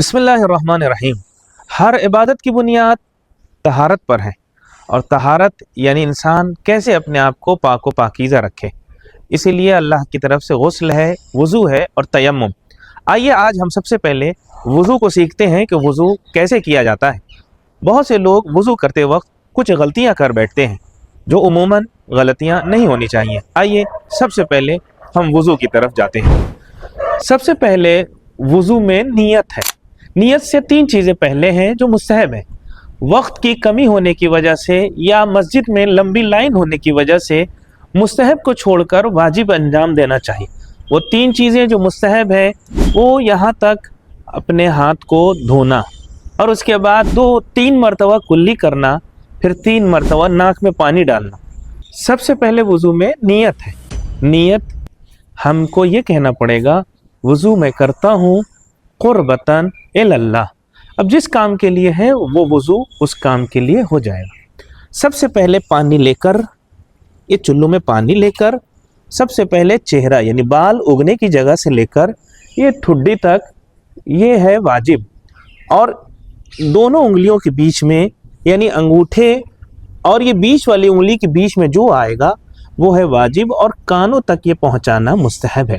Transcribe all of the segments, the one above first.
बिस्मिल्लाहिर्रहमानिर्रहीम। हर इबादत की बुनियाद तहारत पर है, और तहारत यानी इंसान कैसे अपने आप को पाक व पाकीज़ा रखे। इसीलिए अल्लाह की तरफ से गुस्ल है, वज़ू है और तयम्मुम। आइए आज हम सबसे पहले वज़ू को सीखते हैं कि वज़ू कैसे किया जाता है। बहुत से लोग वज़ू करते वक्त कुछ गलतियां कर बैठते हैं जो उमूमन गलतियां नहीं होनी चाहिए। आइए सबसे पहले हम वज़ू की तरफ जाते हैं। सबसे पहले वज़ू में नीयत है। नीयत से 3 चीज़ें पहले हैं जो मुस्तहब है। वक्त की कमी होने की वजह से या मस्जिद में लंबी लाइन होने की वजह से मुस्तहब को छोड़कर वाजिब अंजाम देना चाहिए। वो 3 चीज़ें जो मुस्तहब है वो यहाँ तक अपने हाथ को धोना, और उसके बाद 2-3 मरतबा कुल्ली करना, फिर 3 मरतबा नाक में पानी डालना। सबसे पहले वज़ू में नीयत है। नीयत हमको ये कहना पड़ेगा, वज़ू मैं करता हूँ क़ुर्बतन इल्लल्लाह। अब जिस काम के लिए है वो वज़ू उस काम के लिए हो जाएगा। सबसे पहले पानी लेकर, ये चुल्लू में पानी लेकर, सबसे पहले चेहरा यानी बाल उगने की जगह से लेकर ये ठुड्डी तक, ये है वाजिब। और दोनों उंगलियों के बीच में यानी अंगूठे और ये बीच वाली उंगली के बीच में जो आएगा वो है वाजिब, और कानों तक ये पहुंचाना मुस्तहब है।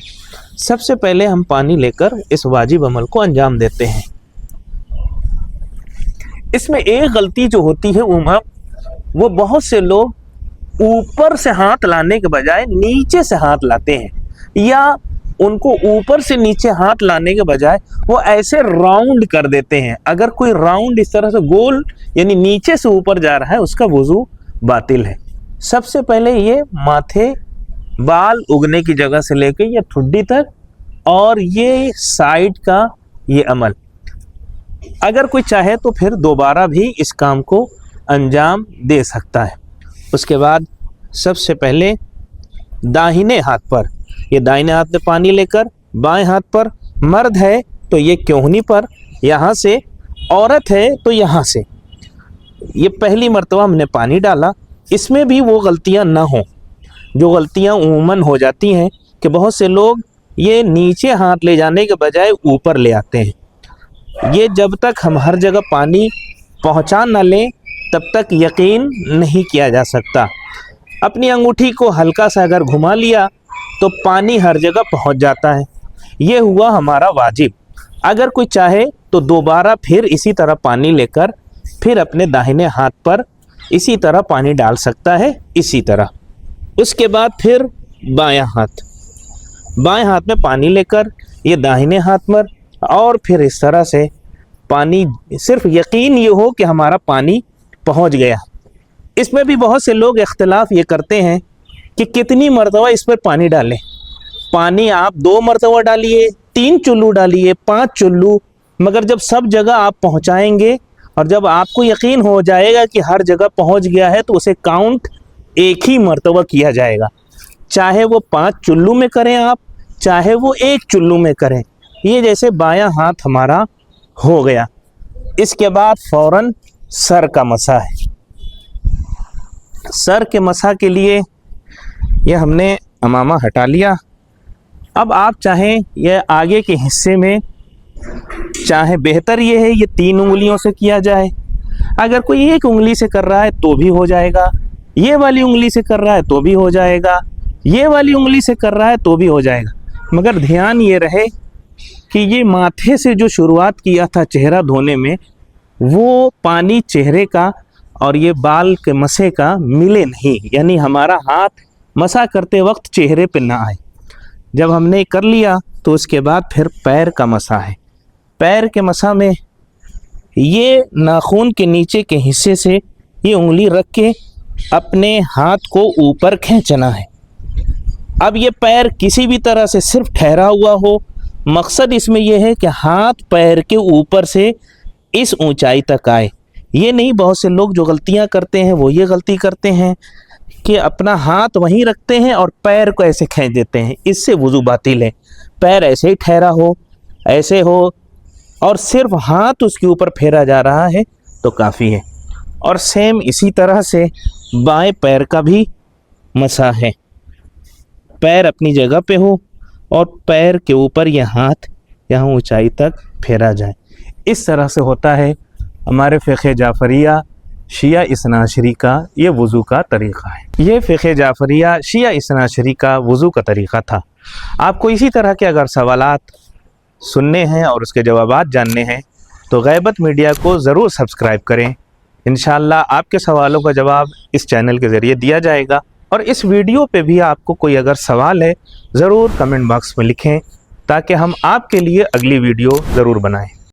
सबसे पहले हम पानी लेकर इस वाजिब अमल को अंजाम देते हैं। इसमें एक गलती जो होती है वो बहुत से लोग ऊपर से हाथ लाने के बजाय नीचे से हाथ लाते हैं, या उनको ऊपर से नीचे हाथ लाने के बजाय वो ऐसे राउंड कर देते हैं। अगर कोई राउंड इस तरह से गोल यानी नीचे से ऊपर जा रहा है उसका वज़ू बातिल है। सबसे पहले ये माथे, बाल उगने की जगह से लेकर ये ठुड्डी तक, और ये साइड का ये अमल, अगर कोई चाहे तो फिर दोबारा भी इस काम को अंजाम दे सकता है। उसके बाद सबसे पहले दाहिने हाथ पर, ये दाहिने हाथ में पानी लेकर बाएं हाथ पर, मर्द है तो ये कोहनी पर यहाँ से, औरत है तो यहाँ से, ये पहली मर्तबा हमने पानी डाला। इसमें भी वो गलतियाँ ना हों जो गलतियाँ उमूमन हो जाती हैं कि बहुत से लोग ये नीचे हाथ ले जाने के बजाय ऊपर ले आते हैं। ये जब तक हम हर जगह पानी पहुंचा न लें तब तक यकीन नहीं किया जा सकता। अपनी अंगूठी को हल्का सा अगर घुमा लिया तो पानी हर जगह पहुंच जाता है। ये हुआ हमारा वाजिब। अगर कोई चाहे तो दोबारा फिर इसी तरह पानी लेकर फिर अपने दाहिने हाथ पर इसी तरह पानी डाल सकता है, इसी तरह। उसके बाद फिर बायां हाथ में पानी लेकर ये दाहिने हाथ पर, और फिर इस तरह से पानी, सिर्फ यकीन ये हो कि हमारा पानी पहुंच गया। इसमें भी बहुत से लोग इख्तिलाफ ये करते हैं कि कितनी मरतबा इस पर पानी डालें। पानी आप 2 मरतबा डालिए, 3 चुल्लू डालिए, 5 चुल्लू, मगर जब सब जगह आप पहुंचाएंगे और जब आपको यकीन हो जाएगा कि हर जगह पहुंच गया है तो उसे काउंट एक ही मरतबा किया जाएगा। चाहे वो 5 चुल्लू में करें आप, चाहे वो 1 चुल्लू में करें। ये जैसे बायां हाथ हमारा हो गया। इसके बाद फौरन सर का मसा है। सर के मसा के लिए ये हमने अमामा हटा लिया। अब आप चाहें यह आगे के हिस्से में, चाहे बेहतर ये है ये 3 उंगलियों से किया जाए। अगर कोई 1 उंगली से कर रहा है तो भी हो जाएगा, ये वाली उंगली से कर रहा है तो भी हो जाएगा, ये वाली उंगली से कर रहा है तो भी हो जाएगा। मगर ध्यान ये रहे कि ये माथे से जो शुरुआत किया था चेहरा धोने में, वो पानी चेहरे का और ये बाल के मसे का मिले नहीं, यानी हमारा हाथ मसा करते वक्त चेहरे पे ना आए। जब हमने कर लिया तो उसके बाद फिर पैर का मसा है। पैर के मसा में ये नाखून के नीचे के हिस्से से ये उंगली रख के अपने हाथ को ऊपर खींचना है। अब ये पैर किसी भी तरह से सिर्फ ठहरा हुआ हो, मकसद इसमें यह है कि हाथ पैर के ऊपर से इस ऊंचाई तक आए। ये नहीं, बहुत से लोग जो गलतियां करते हैं वो ये गलती करते हैं कि अपना हाथ वहीं रखते हैं और पैर को ऐसे खींच देते हैं। इससे वज़ू बातिल है। पैर ऐसे ही ठहरा हो, ऐसे हो, और सिर्फ हाथ उसके ऊपर फेरा जा रहा है तो काफ़ी है। और सेम इसी तरह से बाएं पैर का भी मसा है। पैर अपनी जगह पे हो और पैर के ऊपर यह हाथ यहाँ ऊंचाई तक फेरा जाए। इस तरह से होता है हमारे फ़िक़्ह जाफ़रिया शिया इस्ना अशरी का ये वज़ू का तरीक़ा है। ये फ़िक़्ह जाफ़रिया शिया इस्ना अशरी का वज़ू का तरीक़ा था। आपको इसी तरह के अगर सवालात सुनने हैं और उसके जवाबात जानने हैं तो ग़ैबत मीडिया को ज़रूर सब्सक्राइब करें। इंशाअल्लाह आपके सवालों का जवाब इस चैनल के ज़रिए दिया जाएगा। और इस वीडियो पे भी आपको कोई अगर सवाल है ज़रूर कमेंट बॉक्स में लिखें ताकि हम आपके लिए अगली वीडियो ज़रूर बनाएं।